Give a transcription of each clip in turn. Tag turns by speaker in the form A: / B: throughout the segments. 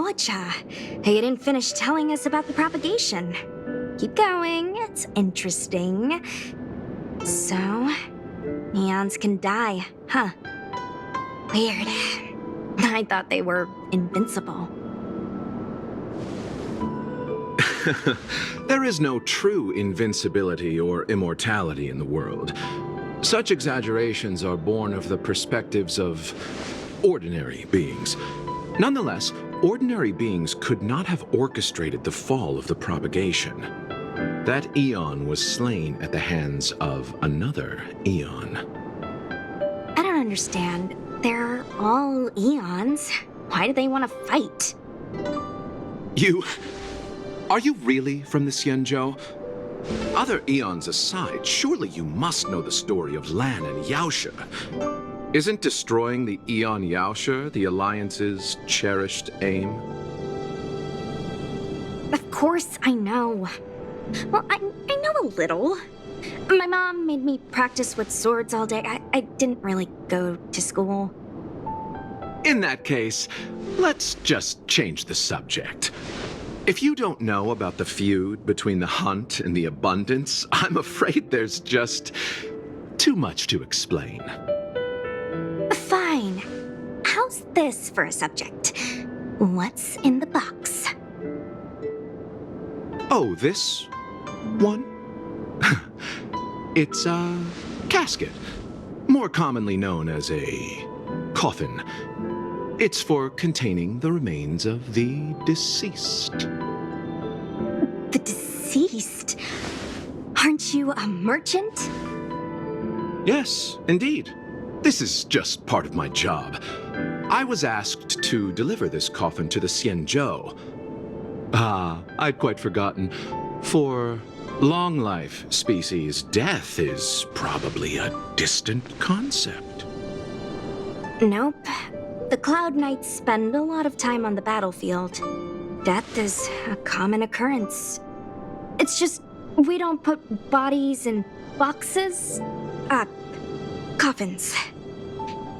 A: Gotcha. You didn't finish telling us about the propagation. Keep going, it's interesting. So, eons can die, huh? Weird. I thought they were invincible.
B: There is no true invincibility or immortality in the world. Such exaggerations are born of the perspectives of ordinary beings. Nonetheless, ordinary beings could not have orchestrated the fall of the propagation. That eon was slain at the hands of another eon.
A: I don't understand. They're all eons. Why do they want to fight?
B: Are you really from the Xianzhou? Other eons aside, surely you must know the story of Lan and Yaoshe. Isn't destroying the Eon Yaoshe the Alliance's cherished aim?
A: Of course I know. Well, I know a little. My mom made me practice with swords all day. I didn't really go to school.
B: In that case, let's just change the subject. If you don't know about the feud between the Hunt and the Abundance, I'm afraid there's just too much to explain.
A: Fine. How's this for a subject? What's in the box?
B: Oh, this one? It's a casket, more commonly known as a coffin. It's for containing the remains of the deceased.
A: The deceased? Aren't you a merchant?
B: Yes, indeed. This is just part of my job. I was asked to deliver this coffin to the Xianzhou. I'd quite forgotten. For long life species, death is probably a distant concept.
A: Nope. The Cloud Knights spend a lot of time on the battlefield. Death is a common occurrence. It's just, we don't put bodies in boxes. Coffins.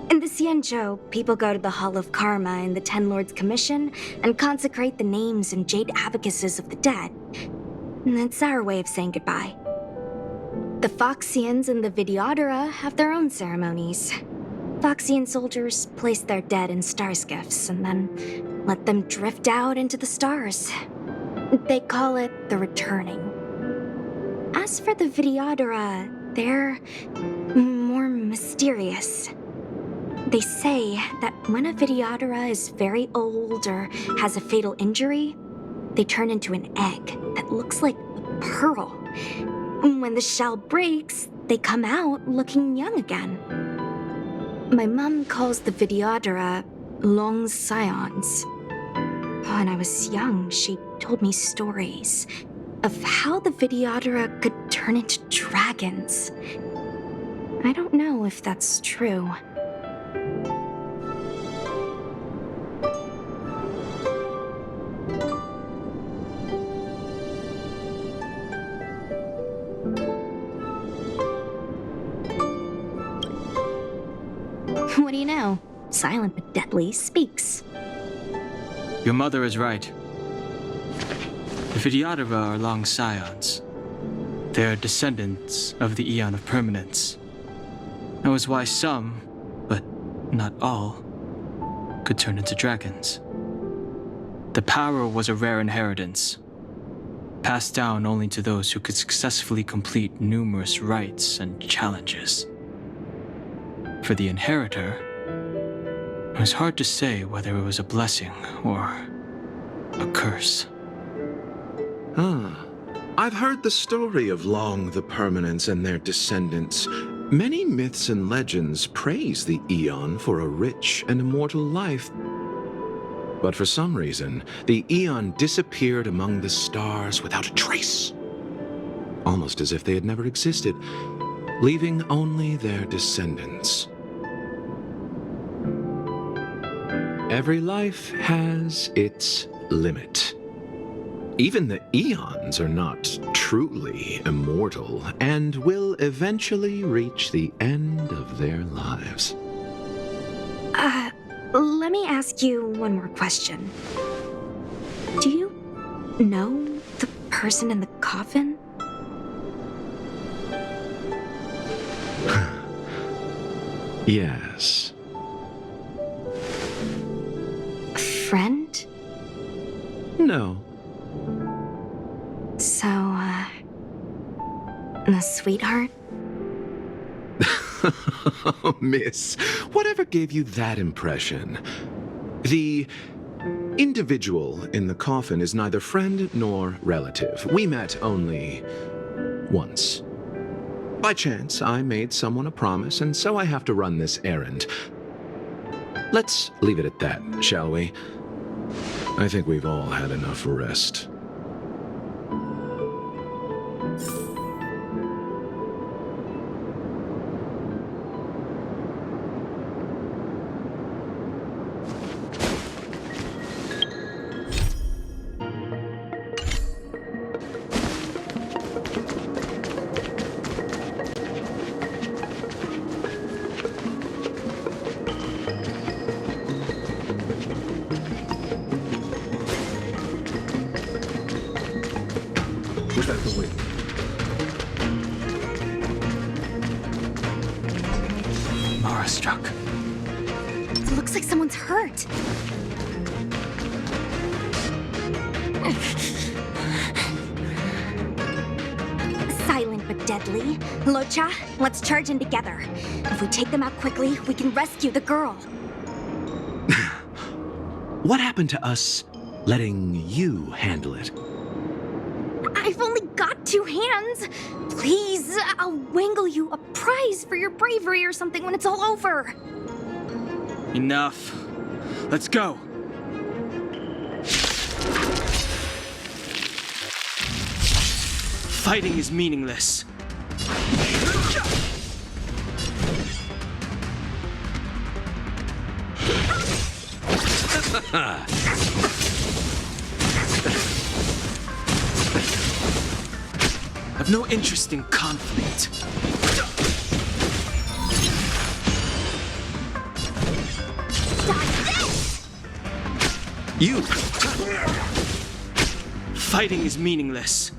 A: In the Xianzhou, people go to the Hall of Karma in the Ten Lords Commission and consecrate the names and jade abacuses of the dead. It's our way of saying goodbye. The Foxians and the Vidyadhara have their own ceremonies. Foxian soldiers place their dead in star skiffs and then let them drift out into the stars. They call it the returning. As for the Vidyadhara, they're more mysterious. They say that when a Vidyadhara is very old or has a fatal injury, they turn into an egg that looks like a pearl. When the shell breaks, they come out looking young again. My mom calls the Vidyadhara long scions. When I was young, she told me stories of how the Vidyadhara could turn into dragons. I don't know if that's true. What do you know? Silent but deadly speaks.
C: Your mother is right. The Vidyadhara are long scions. They are descendants of the Eon of Permanence. That was why some, but not all, could turn into dragons. The power was a rare inheritance, passed down only to those who could successfully complete numerous rites and challenges. For the inheritor, it was hard to say whether it was a blessing or a curse.
B: I've heard the story of Long the Permanence and their descendants. Many myths and legends praise the Eon for a rich and immortal life. But for some reason, the Eon disappeared among the stars without a trace. Almost as if they had never existed, leaving only their descendants. Every life has its limit. Even the eons are not truly immortal and will eventually reach the end of their lives.
A: Let me ask you one more question. know the person in the coffin?
B: Yes.
A: Friend?
B: No.
A: So, a sweetheart?
B: Miss, whatever gave you that impression? The individual in the coffin is neither friend nor relative. We met only once. By chance, I made someone a promise, and so I have to run this errand. Let's leave it at that, shall we? I think we've all had enough rest. Was that the wind?
C: Mara struck.
A: It looks like someone's hurt. Silent but deadly. Locha, let's charge in together. If we take them out quickly, we can rescue the girl.
B: What happened to us letting you handle it?
A: I've only got 2 hands. Please, I'll wangle you a prize for your bravery or something when it's all over.
C: Enough. Let's go. Fighting is meaningless. I've no interest in conflict.
B: You!
C: Fighting is meaningless.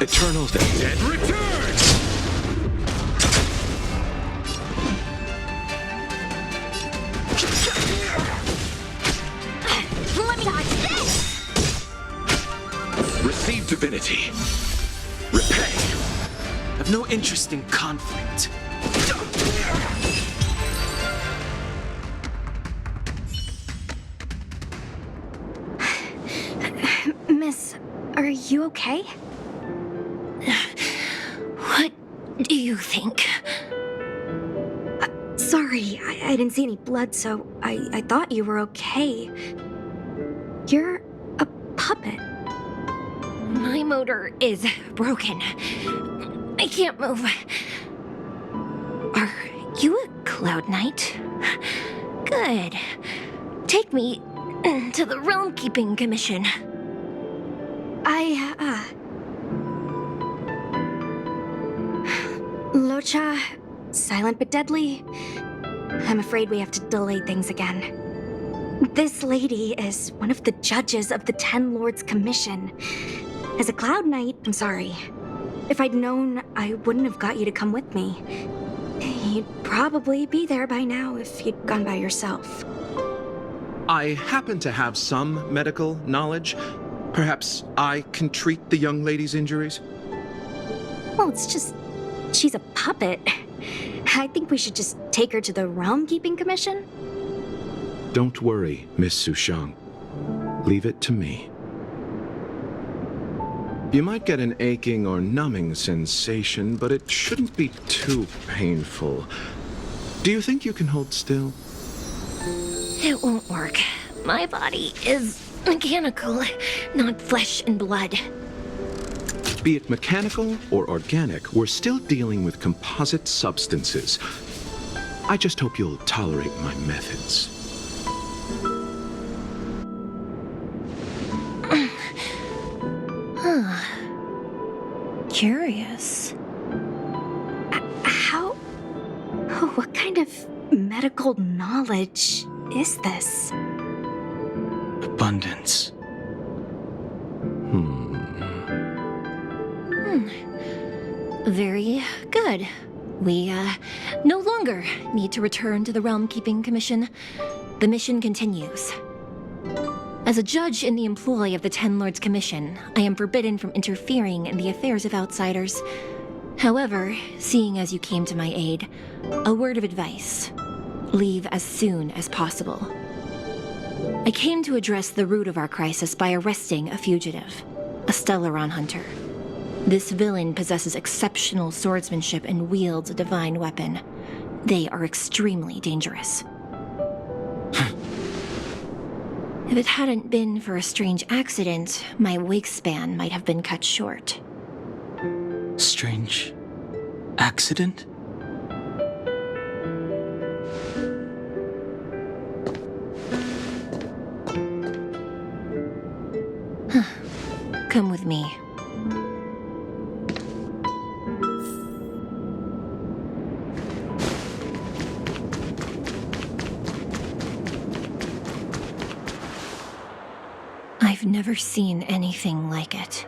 B: Eternal dead
D: Return!
A: Let me dodge this!
B: Receive divinity. Repay.
C: I've no interest in conflict.
A: Miss, are you okay?
E: What do you think?
A: Sorry, I didn't see any blood, so I thought you were okay. You're a puppet.
E: My motor is broken. I can't move. Are you a Cloud Knight? Good. Take me to the Realm Keeping Commission.
A: Locha, silent but deadly. I'm afraid we have to delay things again. This lady is one of the judges of the Ten Lords Commission. As a Cloud Knight, I'm sorry. If I'd known, I wouldn't have got you to come with me. You'd probably be there by now if you'd gone by yourself.
B: I happen to have some medical knowledge. Perhaps I can treat the young lady's injuries?
A: Well, it's just... she's a puppet. I think we should just take her to the Realm Keeping Commission.
B: Don't worry, Miss Sushang. Leave it to me. You might get an aching or numbing sensation, but it shouldn't be too painful. Do you think you can hold still?
E: It won't work. My body is mechanical, not flesh and blood.
B: Be it mechanical or organic, we're still dealing with composite substances. I just hope you'll tolerate my methods.
E: Curious.
A: How? What kind of medical knowledge is this?
C: Abundance.
E: Very good. We, no longer need to return to the Realm Keeping Commission. The mission continues. As a judge in the employ of the Ten Lords Commission, I am forbidden from interfering in the affairs of outsiders. However, seeing as you came to my aid, a word of advice. Leave as soon as possible. I came to address the root of our crisis by arresting a fugitive, a Stellaron hunter. This villain possesses exceptional swordsmanship and wields a divine weapon. They are extremely dangerous. If it hadn't been for a strange accident, my wingspan might have been cut short.
C: Strange accident?
E: Come with me. I've never seen anything like it.